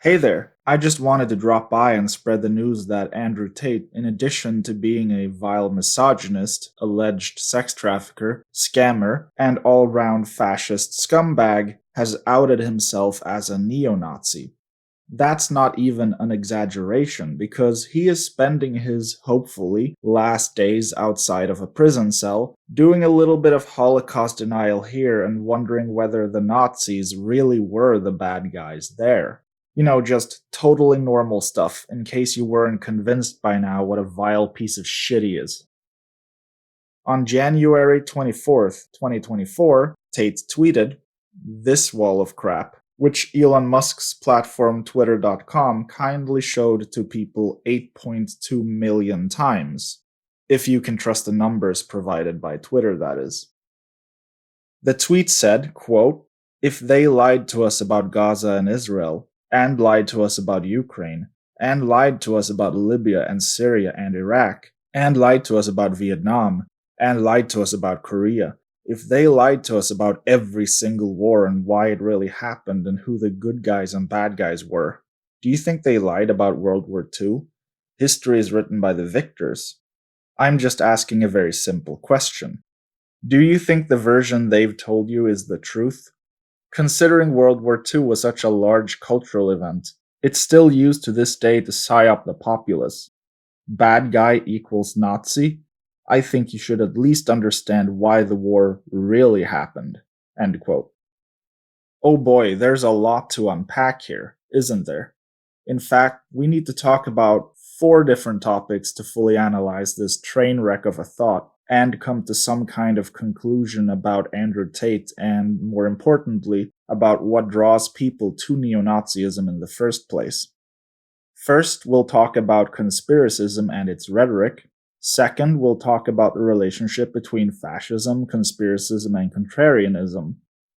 Hey there, I just wanted to drop by and spread the news that Andrew Tate, in addition to being a vile misogynist, alleged sex trafficker, scammer, and all round fascist scumbag, has outed himself as a neo Nazi. That's not even an exaggeration because he is spending his, hopefully, last days outside of a prison cell, doing a little bit of Holocaust denial here and wondering whether the Nazis really were the bad guys there. Just totally normal stuff, in case you weren't convinced by now what a vile piece of shit he is. On January 24th, 2024, Tate tweeted, "This wall of crap," which Elon Musk's platform Twitter.com kindly showed to people 8.2 million times. If you can trust the numbers provided by Twitter, that is. The tweet said, quote, "If they lied to us about Gaza and Israel, and lied to us about Ukraine, and lied to us about Libya and Syria and Iraq, and lied to us about Vietnam, and lied to us about Korea, if they lied to us about every single war and why it really happened and who the good guys and bad guys were, do you think they lied about World War II? History is written by the victors. I'm just asking a very simple question. Do you think the version they've told you is the truth? Considering World War II was such a large cultural event, it's still used to this day to psyop the populace. Bad guy equals Nazi? I think you should at least understand why the war really happened." End quote. Oh boy, there's a lot to unpack here, isn't there? In fact, we need to talk about 4 different topics to fully analyze this train wreck of a thought and come to some kind of conclusion about Andrew Tate and, more importantly, about what draws people to neo-Nazism in the first place. First, we'll talk about conspiracism and its rhetoric. Second, we'll talk about the relationship between fascism, conspiracism, and contrarianism.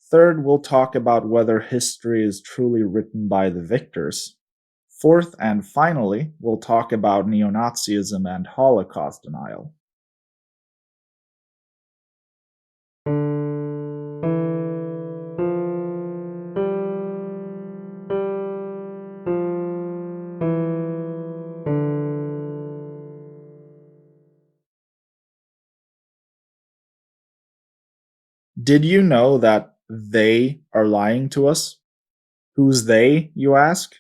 Third, we'll talk about whether history is truly written by the victors. Fourth, and finally, we'll talk about neo-Nazism and Holocaust denial. Did you know that they are lying to us? Who's they, you ask?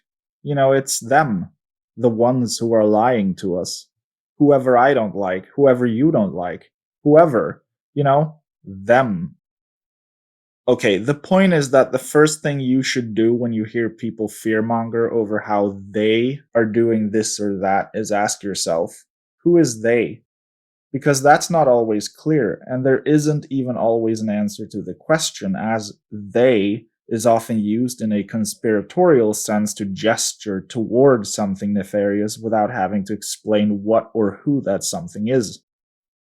It's them. The ones who are lying to us. Whoever I don't like, whoever you don't like, whoever, them. Okay, the point is that the first thing you should do when you hear people fearmonger over how they are doing this or that is ask yourself, who is they? Because that's not always clear, and there isn't even always an answer to the question, as they is often used in a conspiratorial sense to gesture toward something nefarious without having to explain what or who that something is.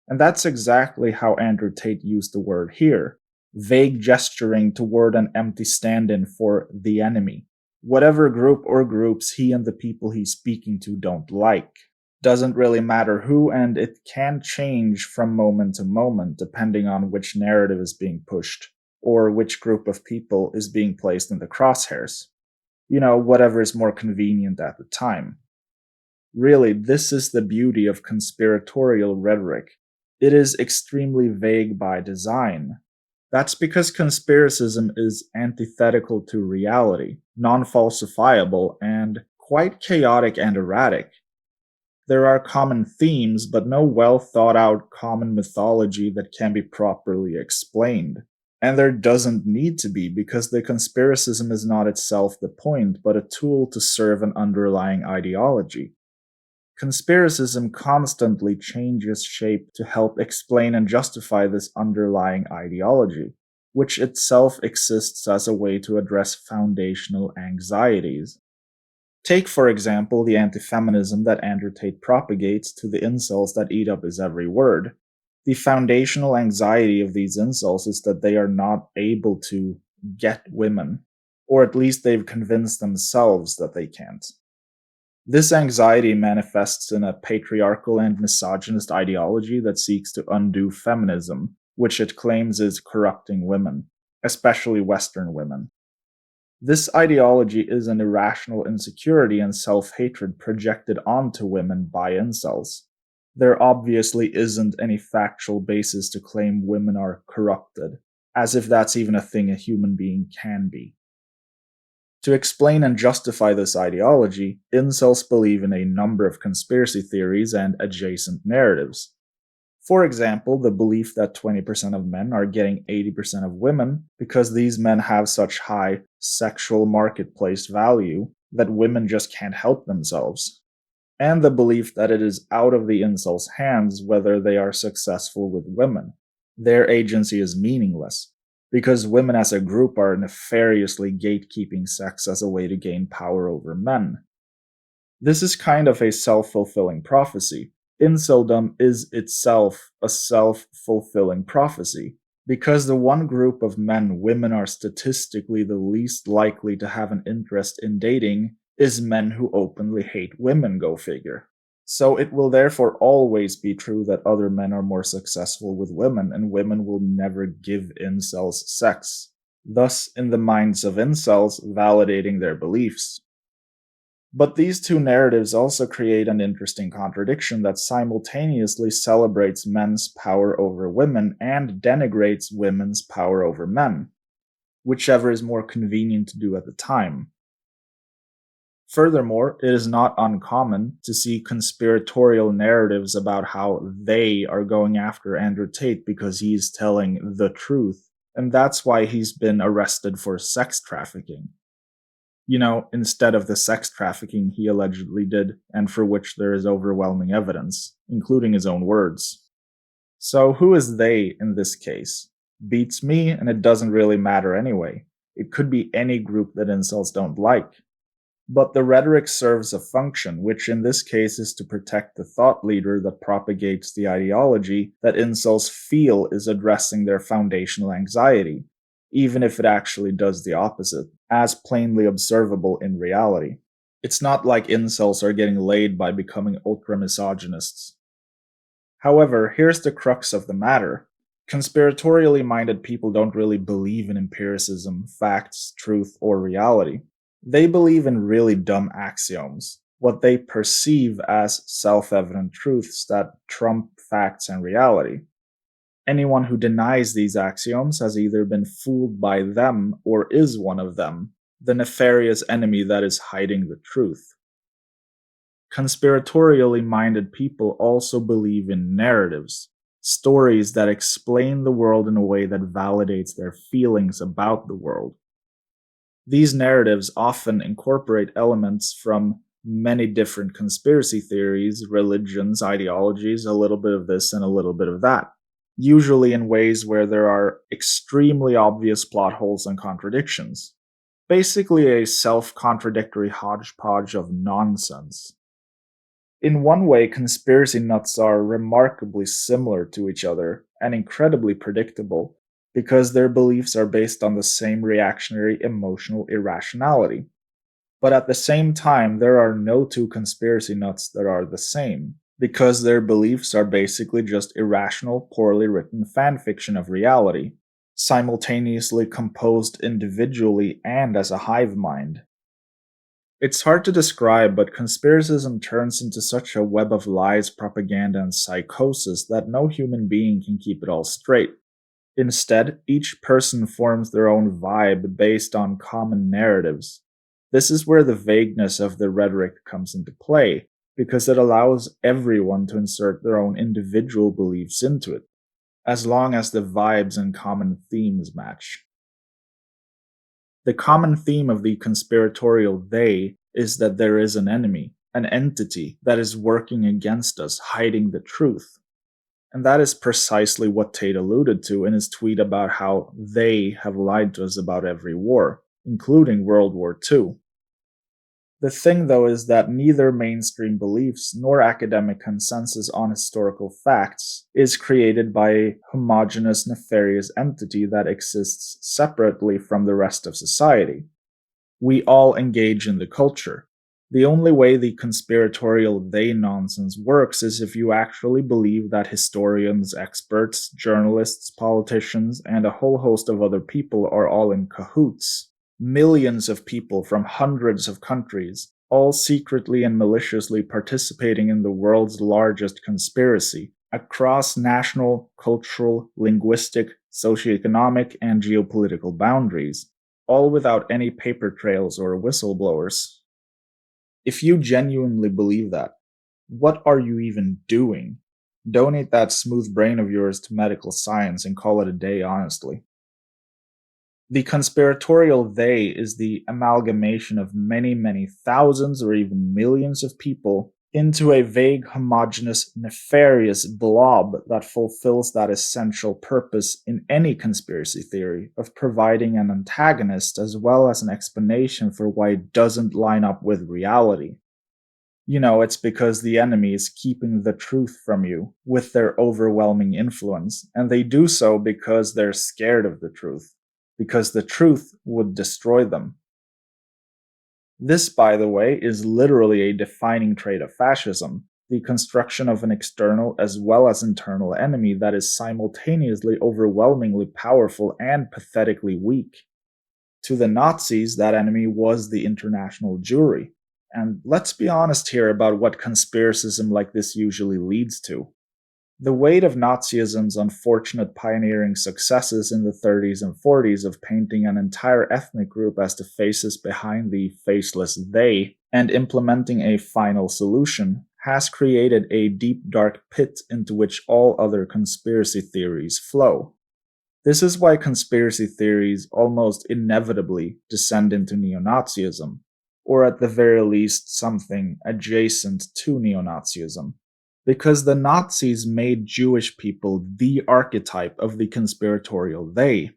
And that's exactly how Andrew Tate used the word here, vague gesturing toward an empty stand in for the enemy, whatever group or groups he and the people he's speaking to don't like. Doesn't really matter who, and it can change from moment to moment depending on which narrative is being pushed, or which group of people is being placed in the crosshairs. Whatever is more convenient at the time. Really, this is the beauty of conspiratorial rhetoric. It is extremely vague by design. That's because conspiracism is antithetical to reality, non falsifiable, and quite chaotic and erratic. There are common themes, but no well thought out common mythology that can be properly explained. And there doesn't need to be, because the conspiracism is not itself the point, but a tool to serve an underlying ideology. Conspiracism constantly changes shape to help explain and justify this underlying ideology, which itself exists as a way to address foundational anxieties. Take, for example, the anti-feminism that Andrew Tate propagates to the incels that eat up his every word. The foundational anxiety of these incels is that they are not able to get women, or at least they've convinced themselves that they can't. This anxiety manifests in a patriarchal and misogynist ideology that seeks to undo feminism, which it claims is corrupting women, especially Western women. This ideology is an irrational insecurity and self hatred projected onto women by incels. There obviously isn't any factual basis to claim women are corrupted, as if that's even a thing a human being can be. To explain and justify this ideology, incels believe in a number of conspiracy theories and adjacent narratives. For example, the belief that 20% of men are getting 80% of women because these men have such high sexual marketplace value that women just can't help themselves. And the belief that it is out of the incels' hands whether they are successful with women. Their agency is meaningless, because women as a group are nefariously gatekeeping sex as a way to gain power over men. This is kind of a self fulfilling prophecy. Inceldom is itself a self fulfilling prophecy, because the one group of men women are statistically the least likely to have an interest in dating is men who openly hate women, go figure. So it will therefore always be true that other men are more successful with women, and women will never give incels sex, thus, in the minds of incels, validating their beliefs. But these two narratives also create an interesting contradiction that simultaneously celebrates men's power over women and denigrates women's power over men, whichever is more convenient to do at the time. Furthermore, it is not uncommon to see conspiratorial narratives about how they are going after Andrew Tate because he's telling the truth, and that's why he's been arrested for sex trafficking. Instead of the sex trafficking he allegedly did, and for which there is overwhelming evidence, including his own words. So, who is they in this case? Beats me, and it doesn't really matter anyway. It could be any group that incels don't like. But the rhetoric serves a function, which in this case is to protect the thought leader that propagates the ideology that incels feel is addressing their foundational anxiety, even if it actually does the opposite, as plainly observable in reality. It's not like incels are getting laid by becoming ultra-misogynists. However, here's the crux of the matter. Conspiratorially minded people don't really believe in empiricism, facts, truth, or reality. They believe in really dumb axioms, what they perceive as self evident truths that trump facts and reality. Anyone who denies these axioms has either been fooled by them or is one of them, the nefarious enemy that is hiding the truth. Conspiratorially minded people also believe in narratives, stories that explain the world in a way that validates their feelings about the world. These narratives often incorporate elements from many different conspiracy theories, religions, ideologies, a little bit of this and a little bit of that, usually in ways where there are extremely obvious plot holes and contradictions. Basically, a self contradictory hodgepodge of nonsense. In one way, conspiracy nuts are remarkably similar to each other and incredibly predictable because their beliefs are based on the same reactionary emotional irrationality. But at the same time, there are no two conspiracy nuts that are the same, because their beliefs are basically just irrational, poorly written fanfiction of reality, simultaneously composed individually and as a hive mind. It's hard to describe, but conspiracism turns into such a web of lies, propaganda, and psychosis that no human being can keep it all straight. Instead, each person forms their own vibe based on common narratives. This is where the vagueness of the rhetoric comes into play, because it allows everyone to insert their own individual beliefs into it, as long as the vibes and common themes match. The common theme of the conspiratorial they is that there is an enemy, an entity that is working against us, hiding the truth. And that is precisely what Tate alluded to in his tweet about how they have lied to us about every war, including World War II. The thing, though, is that neither mainstream beliefs nor academic consensus on historical facts is created by a homogeneous, nefarious entity that exists separately from the rest of society. We all engage in the culture. The only way the conspiratorial they nonsense works is if you actually believe that historians, experts, journalists, politicians, and a whole host of other people are all in cahoots, Millions of people from hundreds of countries, all secretly and maliciously participating in the world's largest conspiracy, across national, cultural, linguistic, socioeconomic, and geopolitical boundaries, all without any paper trails or whistleblowers. If you genuinely believe that, what are you even doing? Donate that smooth brain of yours to medical science and call it a day, honestly. The conspiratorial they is the amalgamation of many, many thousands or even millions of people into a vague, homogeneous, nefarious blob that fulfills that essential purpose in any conspiracy theory of providing an antagonist as well as an explanation for why it doesn't line up with reality. It's because the enemy is keeping the truth from you with their overwhelming influence, and they do so because they're scared of the truth, because the truth would destroy them. This, by the way, is literally a defining trait of fascism, the construction of an external as well as internal enemy that is simultaneously overwhelmingly powerful and pathetically weak. To the Nazis, that enemy was the international Jewry. And let's be honest here about what conspiracism like this usually leads to. The weight of Nazism's unfortunate pioneering successes in the 30s and 40s of painting an entire ethnic group as the faces behind the faceless they and implementing a final solution has created a deep dark pit into which all other conspiracy theories flow. This is why conspiracy theories almost inevitably descend into neo-Nazism, or at the very least something adjacent to neo-Nazism, because the Nazis made Jewish people the archetype of the conspiratorial they.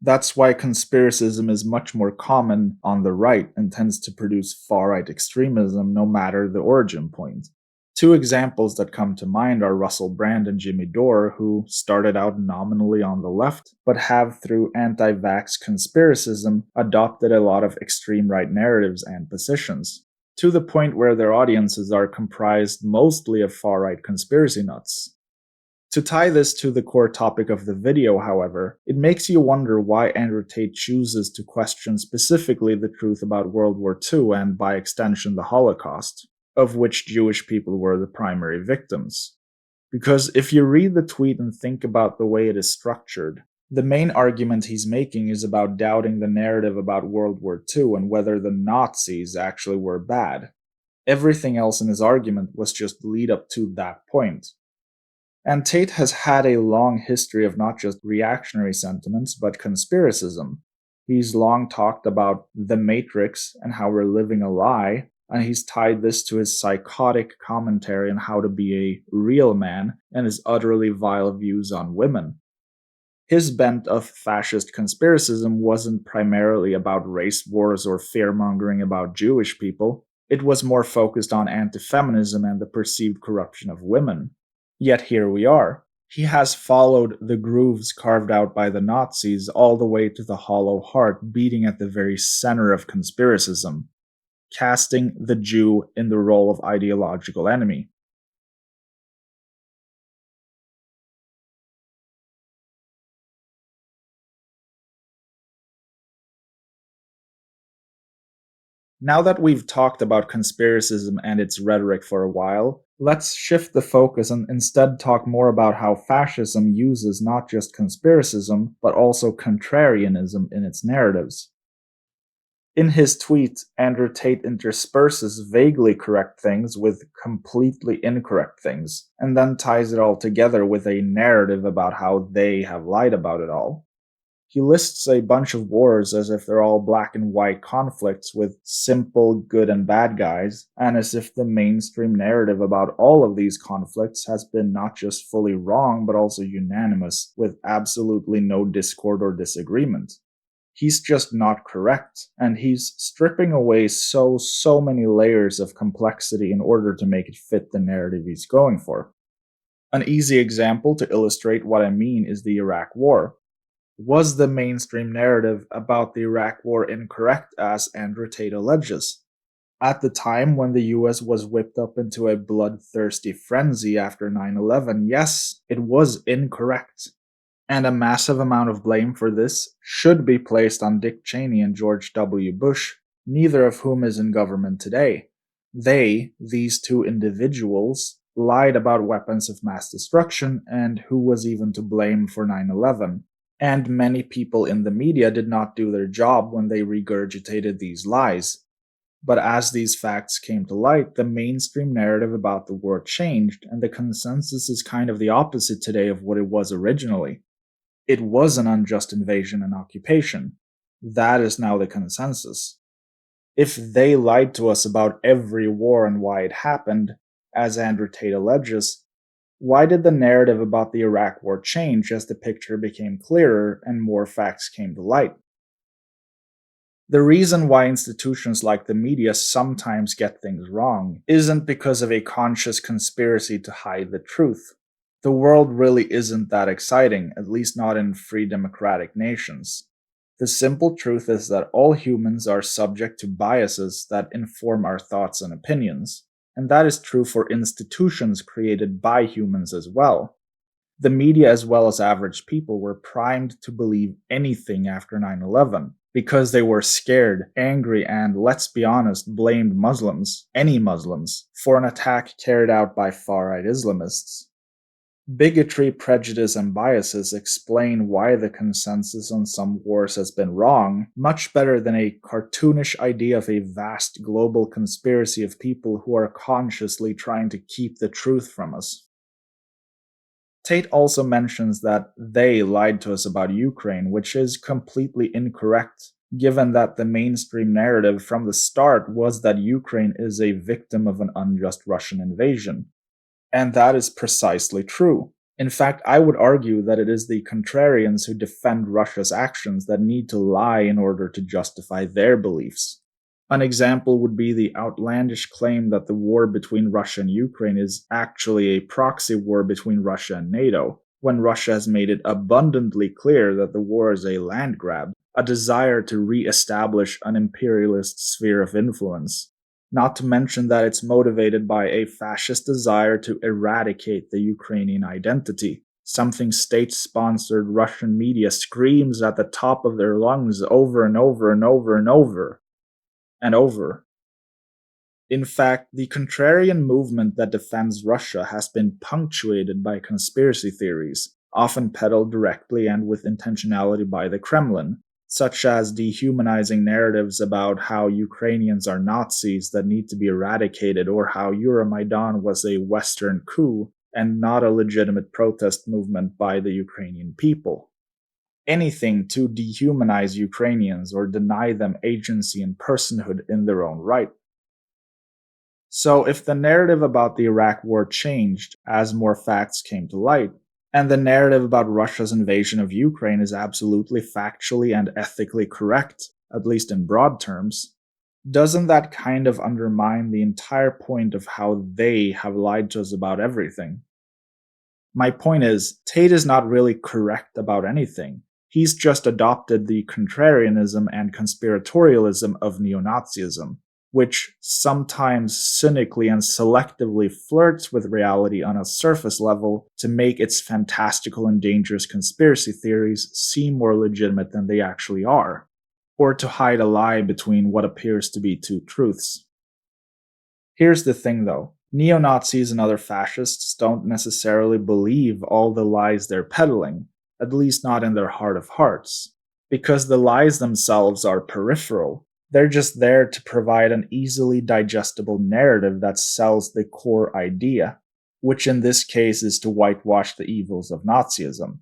That's why conspiracism is much more common on the right and tends to produce far-right extremism no matter the origin point. Two examples that come to mind are Russell Brand and Jimmy Dore, who started out nominally on the left, but have through anti-vax conspiracism adopted a lot of extreme right narratives and positions, to the point where their audiences are comprised mostly of far-right conspiracy nuts. To tie this to the core topic of the video, however, it makes you wonder why Andrew Tate chooses to question specifically the truth about World War II and, by extension, the Holocaust, of which Jewish people were the primary victims. Because if you read the tweet and think about the way it is structured, the main argument he's making is about doubting the narrative about World War II and whether the Nazis actually were bad. Everything else in his argument was just lead up to that point. And Tate has had a long history of not just reactionary sentiments, but conspiracism. He's long talked about the Matrix and how we're living a lie, and he's tied this to his psychotic commentary on how to be a real man and his utterly vile views on women. His bent of fascist conspiracism wasn't primarily about race wars or fear-mongering about Jewish people. It was more focused on anti-feminism and the perceived corruption of women. Yet here we are. He has followed the grooves carved out by the Nazis all the way to the hollow heart beating at the very center of conspiracism, casting the Jew in the role of ideological enemy. Now that we've talked about conspiracism and its rhetoric for a while, let's shift the focus and instead talk more about how fascism uses not just conspiracism, but also contrarianism in its narratives. In his tweet, Andrew Tate intersperses vaguely correct things with completely incorrect things, and then ties it all together with a narrative about how they have lied about it all. He lists a bunch of wars as if they're all black and white conflicts with simple good and bad guys, and as if the mainstream narrative about all of these conflicts has been not just fully wrong, but also unanimous, with absolutely no discord or disagreement. He's just not correct, and he's stripping away so many layers of complexity in order to make it fit the narrative he's going for. An easy example to illustrate what I mean is the Iraq War. Was the mainstream narrative about the Iraq War incorrect, as Andrew Tate alleges? At the time when the US was whipped up into a bloodthirsty frenzy after 9/11, yes, it was incorrect. And a massive amount of blame for this should be placed on Dick Cheney and George W. Bush, neither of whom is in government today. They, these two individuals, lied about weapons of mass destruction and who was even to blame for 9/11. And many people in the media did not do their job when they regurgitated these lies. But as these facts came to light, the mainstream narrative about the war changed, and the consensus is kind of the opposite today of what it was originally. It was an unjust invasion and occupation. That is now the consensus. If they lied to us about every war and why it happened, as Andrew Tate alleges, why did the narrative about the Iraq War change as the picture became clearer and more facts came to light? The reason why institutions like the media sometimes get things wrong isn't because of a conscious conspiracy to hide the truth. The world really isn't that exciting, at least not in free democratic nations. The simple truth is that all humans are subject to biases that inform our thoughts and opinions, and that is true for institutions created by humans as well. The media, as well as average people, were primed to believe anything after 9/11 because they were scared, angry, and, let's be honest, blamed Muslims, any Muslims, for an attack carried out by far right Islamists. Bigotry, prejudice, and biases explain why the consensus on some wars has been wrong much better than a cartoonish idea of a vast global conspiracy of people who are consciously trying to keep the truth from us. Tate also mentions that they lied to us about Ukraine, which is completely incorrect, given that the mainstream narrative from the start was that Ukraine is a victim of an unjust Russian invasion. And that is precisely true. In fact, I would argue that it is the contrarians who defend Russia's actions that need to lie in order to justify their beliefs. An example would be the outlandish claim that the war between Russia and Ukraine is actually a proxy war between Russia and NATO, when Russia has made it abundantly clear that the war is a land grab, a desire to re-establish an imperialist sphere of influence. Not to mention that it's motivated by a fascist desire to eradicate the Ukrainian identity, something state-sponsored Russian media screams at the top of their lungs over and over and over and over and over. In fact, the contrarian movement that defends Russia has been punctuated by conspiracy theories, often peddled directly and with intentionality by the Kremlin, such as dehumanizing narratives about how Ukrainians are Nazis that need to be eradicated, or how Euromaidan was a Western coup and not a legitimate protest movement by the Ukrainian people. Anything to dehumanize Ukrainians or deny them agency and personhood in their own right. So, if the narrative about the Iraq War changed as more facts came to light, and the narrative about Russia's invasion of Ukraine is absolutely factually and ethically correct, at least in broad terms, doesn't that kind of undermine the entire point of how they have lied to us about everything? My point is, Tate is not really correct about anything. He's just adopted the contrarianism and conspiratorialism of Neo-Nazism, which sometimes cynically and selectively flirts with reality on a surface level to make its fantastical and dangerous conspiracy theories seem more legitimate than they actually are, or to hide a lie between what appears to be two truths. Here's the thing though, neo-Nazis and other fascists don't necessarily believe all the lies they're peddling, at least not in their heart of hearts, because the lies themselves are peripheral. They're just there to provide an easily digestible narrative that sells the core idea, which in this case is to whitewash the evils of Nazism.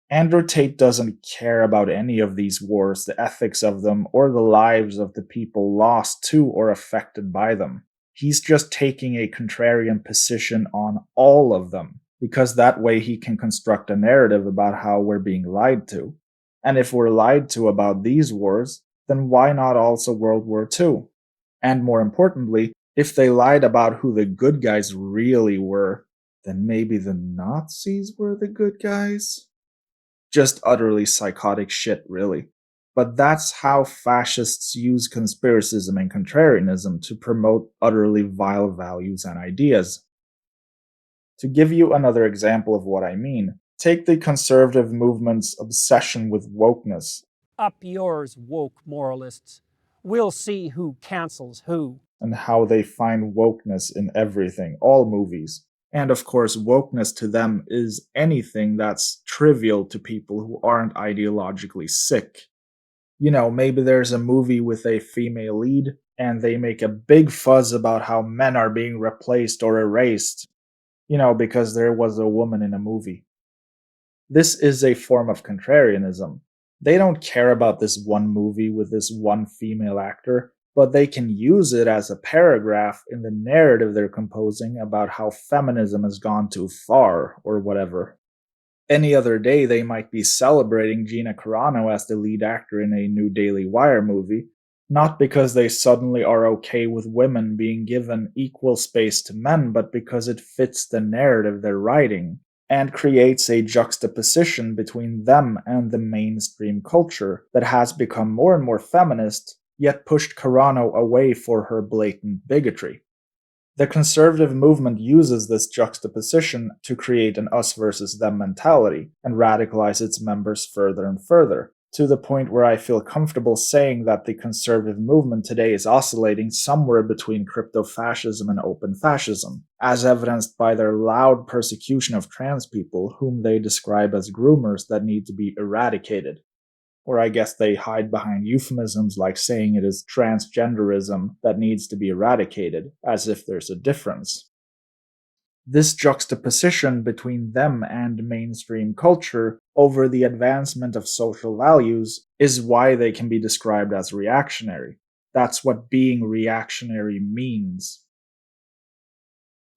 Andrew Tate doesn't care about any of these wars, the ethics of them, or the lives of the people lost to or affected by them. He's just taking a contrarian position on all of them, because that way he can construct a narrative about how we're being lied to. And if we're lied to about these wars, then why not also World War II? And more importantly, if they lied about who the good guys really were, then maybe the Nazis were the good guys? Just utterly psychotic shit, really. But that's how fascists use conspiracism and contrarianism to promote utterly vile values and ideas. To give you another example of what I mean, Take the conservative movement's obsession with wokeness. Up yours, woke moralists. We'll see who cancels who. And how they find wokeness in everything, all movies. And of course, wokeness to them is anything that's trivial to people who aren't ideologically sick. Maybe there's a movie with a female lead, and they make a big fuzz about how men are being replaced or erased, because there was a woman in a movie. This is a form of contrarianism. They don't care about this one movie with this one female actor, but they can use it as a paragraph in the narrative they're composing about how feminism has gone too far, or whatever. Any other day, they might be celebrating Gina Carano as the lead actor in a new Daily Wire movie, not because they suddenly are okay with women being given equal space to men, but because it fits the narrative they're writing, and creates a juxtaposition between them and the mainstream culture that has become more and more feminist, yet pushed Carano away for her blatant bigotry. The conservative movement uses this juxtaposition to create an us versus them mentality and radicalize its members further and further, to the point where I feel comfortable saying that the conservative movement today is oscillating somewhere between crypto-fascism and open fascism, as evidenced by their loud persecution of trans people whom they describe as groomers that need to be eradicated. Or I guess they hide behind euphemisms like saying it is transgenderism that needs to be eradicated, as if there's a difference. This juxtaposition between them and mainstream culture over the advancement of social values is why they can be described as reactionary. That's what being reactionary means.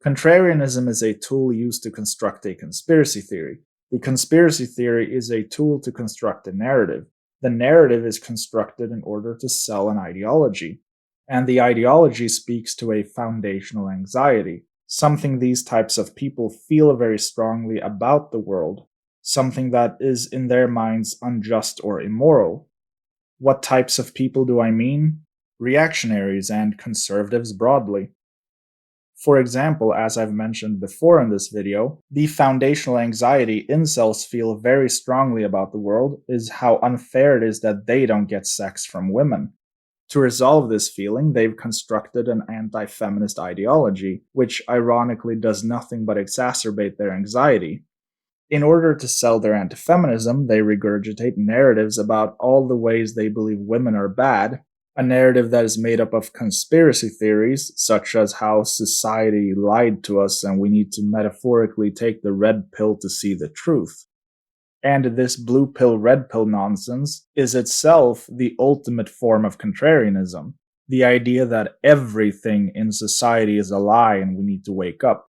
Contrarianism is a tool used to construct a conspiracy theory. The conspiracy theory is a tool to construct a narrative. The narrative is constructed in order to sell an ideology, and the ideology speaks to a foundational anxiety, something these types of people feel very strongly about the world, something that is in their minds unjust or immoral. What types of people do I mean? Reactionaries and conservatives broadly. For example, as I've mentioned before in this video, the foundational anxiety incels feel very strongly about the world is how unfair it is that they don't get sex from women. To resolve this feeling, they've constructed an anti-feminist ideology, which ironically does nothing but exacerbate their anxiety. In order to sell their anti-feminism, they regurgitate narratives about all the ways they believe women are bad, a narrative that is made up of conspiracy theories, such as how society lied to us and we need to metaphorically take the red pill to see the truth. And this blue pill, red pill nonsense is itself the ultimate form of contrarianism, the idea that everything in society is a lie and we need to wake up.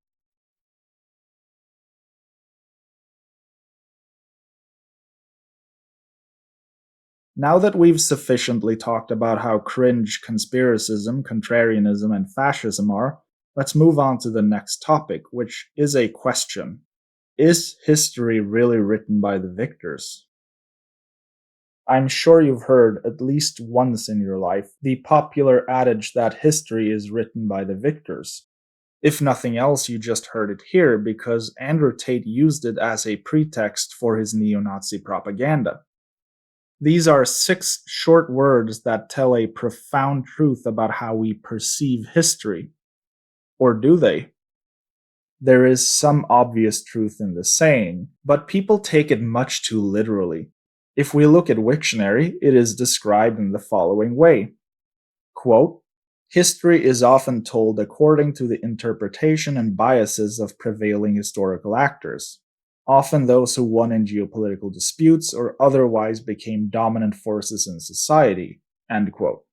Now that we've sufficiently talked about how cringe conspiracism, contrarianism, and fascism are, let's move on to the next topic, which is a question. Is history really written by the victors? I'm sure you've heard at least once in your life the popular adage that history is written by the victors. If nothing else, you just heard it here because Andrew Tate used it as a pretext for his neo-Nazi propaganda. These are 6 short words that tell a profound truth about how we perceive history. Or do they? There is some obvious truth in the saying, but people take it much too literally. If we look at Wiktionary, it is described in the following way. Quote, history is often told according to the interpretation and biases of prevailing historical actors, often those who won in geopolitical disputes or otherwise became dominant forces in society. End quote.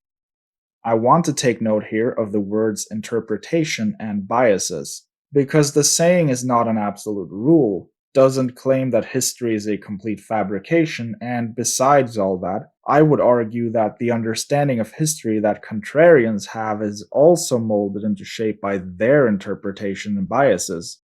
I want to take note here of the words interpretation and biases, because the saying is not an absolute rule, doesn't claim that history is a complete fabrication, and besides all that, I would argue that the understanding of history that contrarians have is also molded into shape by their interpretation and biases.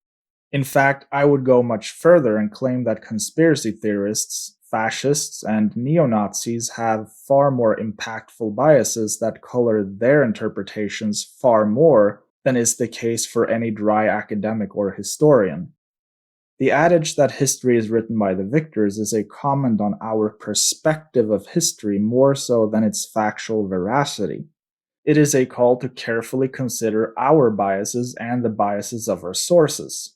In fact, I would go much further and claim that conspiracy theorists, fascists, and neo-Nazis have far more impactful biases that color their interpretations far more than is the case for any dry academic or historian. The adage that history is written by the victors is a comment on our perspective of history more so than its factual veracity. It is a call to carefully consider our biases and the biases of our sources.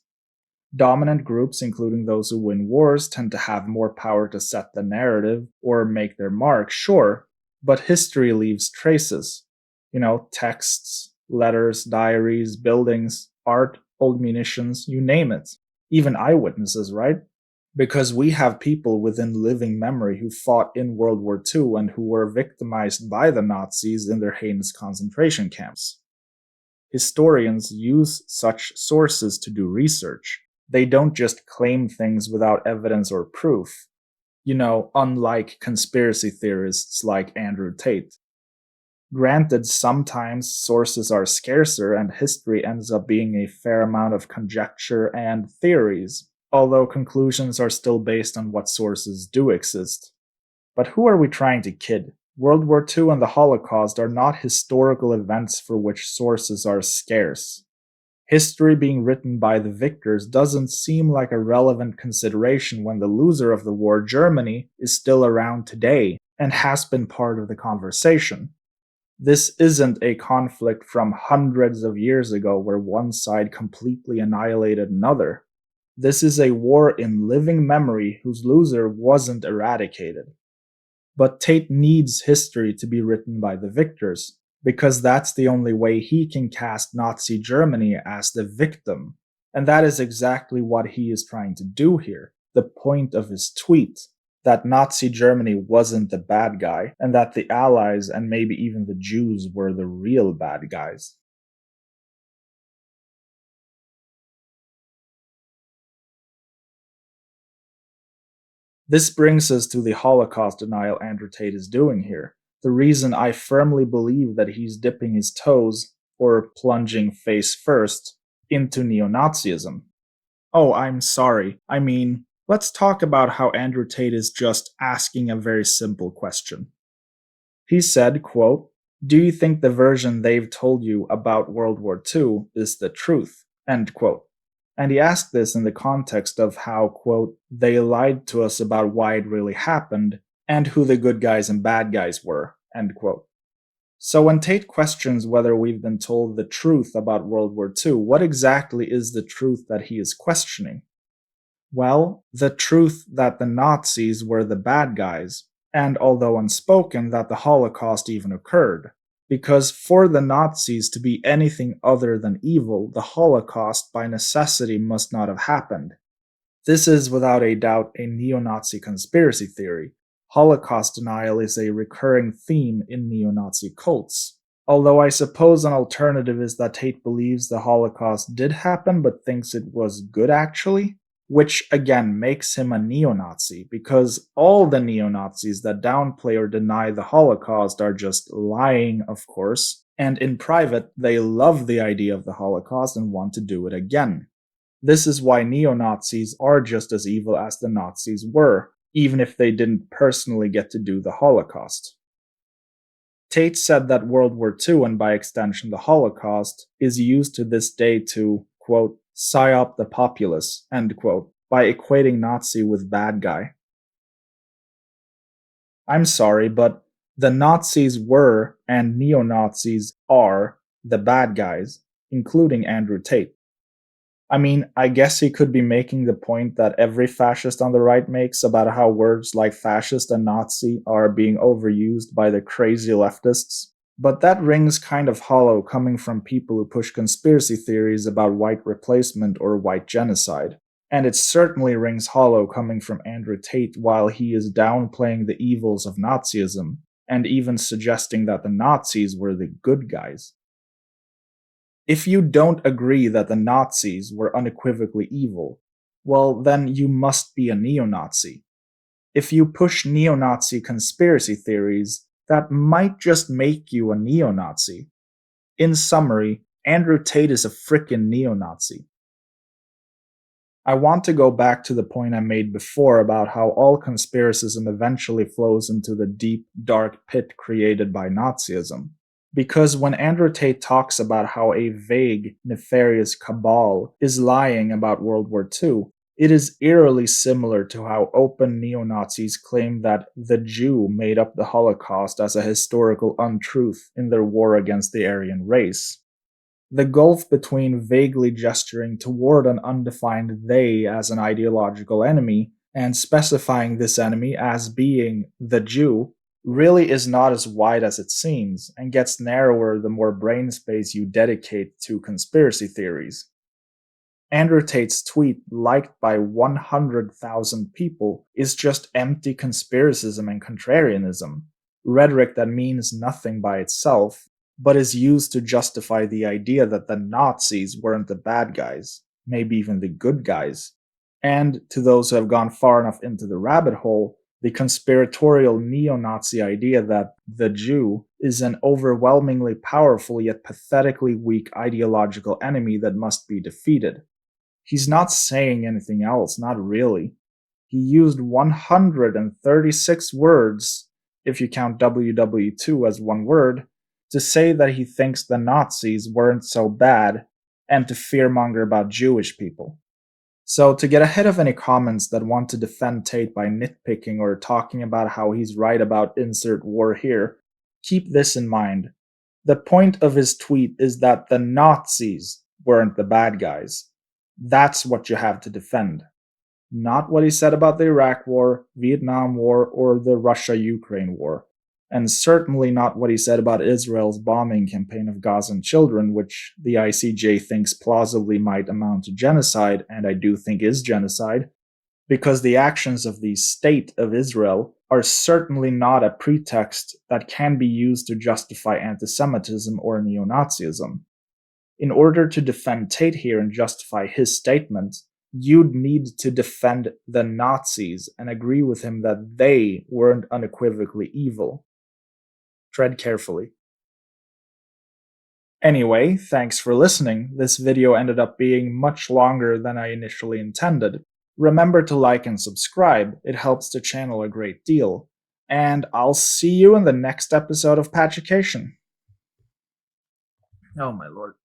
Dominant groups, including those who win wars, tend to have more power to set the narrative or make their mark, sure, but history leaves traces. Texts, letters, diaries, buildings, art, old munitions, you name it. Even eyewitnesses, right? Because we have people within living memory who fought in World War II and who were victimized by the Nazis in their heinous concentration camps. Historians use such sources to do research. They don't just claim things without evidence or proof. Unlike conspiracy theorists like Andrew Tate. Granted, sometimes sources are scarcer and history ends up being a fair amount of conjecture and theories, although conclusions are still based on what sources do exist. But who are we trying to kid? World War II and the Holocaust are not historical events for which sources are scarce. History being written by the victors doesn't seem like a relevant consideration when the loser of the war, Germany, is still around today and has been part of the conversation. This isn't a conflict from hundreds of years ago where one side completely annihilated another. This is a war in living memory whose loser wasn't eradicated. But Tate needs history to be written by the victors, because that's the only way he can cast Nazi Germany as the victim. And that is exactly what he is trying to do here. The point of his tweet, that Nazi Germany wasn't the bad guy, and that the Allies and maybe even the Jews were the real bad guys. This brings us to the Holocaust denial Andrew Tate is doing here. The reason I firmly believe that he's dipping his toes, or plunging face first, into neo-Nazism. Oh, I'm sorry. Let's talk about how Andrew Tate is just asking a very simple question. He said, quote, "Do you think the version they've told you about World War II is the truth?" End quote. And he asked this in the context of how, quote, "they lied to us about why it really happened and who the good guys and bad guys were," end quote. So when Tate questions whether we've been told the truth about World War II, what exactly is the truth that he is questioning? Well, the truth that the Nazis were the bad guys, and although unspoken, that the Holocaust even occurred. Because for the Nazis to be anything other than evil, the Holocaust by necessity must not have happened. This is without a doubt a neo-Nazi conspiracy theory. Holocaust denial is a recurring theme in neo-Nazi cults. Although I suppose an alternative is that Tate believes the Holocaust did happen but thinks it was good actually, which again makes him a neo-Nazi, because all the neo-Nazis that downplay or deny the Holocaust are just lying, of course, and in private they love the idea of the Holocaust and want to do it again. This is why neo-Nazis are just as evil as the Nazis were, even if they didn't personally get to do the Holocaust. Tate said that World War II, and by extension the Holocaust, is used to this day to, quote, psyop the populace, end quote, by equating Nazi with bad guy. I'm sorry, but the Nazis were, and neo-Nazis are, the bad guys, including Andrew Tate. I guess he could be making the point that every fascist on the right makes about how words like fascist and Nazi are being overused by the crazy leftists. But that rings kind of hollow coming from people who push conspiracy theories about white replacement or white genocide. And it certainly rings hollow coming from Andrew Tate while he is downplaying the evils of Nazism, and even suggesting that the Nazis were the good guys. If you don't agree that the Nazis were unequivocally evil, well, then you must be a neo-Nazi. If you push neo-Nazi conspiracy theories, that might just make you a neo-Nazi. In summary, Andrew Tate is a frickin' neo-Nazi. I want to go back to the point I made before about how all conspiracism eventually flows into the deep, dark pit created by Nazism. Because when Andrew Tate talks about how a vague, nefarious cabal is lying about World War II, It is eerily similar to how open neo-Nazis claim that the Jew made up the Holocaust as a historical untruth in their war against the Aryan race. The gulf between vaguely gesturing toward an undefined they as an ideological enemy and specifying this enemy as being the Jew really is not as wide as it seems, and gets narrower the more brain space you dedicate to conspiracy theories. Andrew Tate's tweet, liked by 100,000 people, is just empty conspiracism and contrarianism, rhetoric that means nothing by itself, but is used to justify the idea that the Nazis weren't the bad guys, maybe even the good guys. And to those who have gone far enough into the rabbit hole, the conspiratorial neo-Nazi idea that the Jew is an overwhelmingly powerful yet pathetically weak ideological enemy that must be defeated. He's not saying anything else, not really. He used 136 words, if you count WW2 as one word, to say that he thinks the Nazis weren't so bad and to fearmonger about Jewish people. So, to get ahead of any comments that want to defend Tate by nitpicking or talking about how he's right about insert war here, keep this in mind. The point of his tweet is that the Nazis weren't the bad guys. That's what you have to defend. Not what he said about the Iraq War, Vietnam War, or the Russia-Ukraine War. And certainly not what he said about Israel's bombing campaign of Gazan children, which the ICJ thinks plausibly might amount to genocide, and I do think is genocide, because the actions of the State of Israel are certainly not a pretext that can be used to justify anti-Semitism or neo-Nazism. In order to defend Tate here and justify his statement, you'd need to defend the Nazis and agree with him that they weren't unequivocally evil. Tread carefully. Anyway, thanks for listening. This video ended up being much longer than I initially intended. Remember to like and subscribe, it helps the channel a great deal. And I'll see you in the next episode of Patucation. Oh my lord.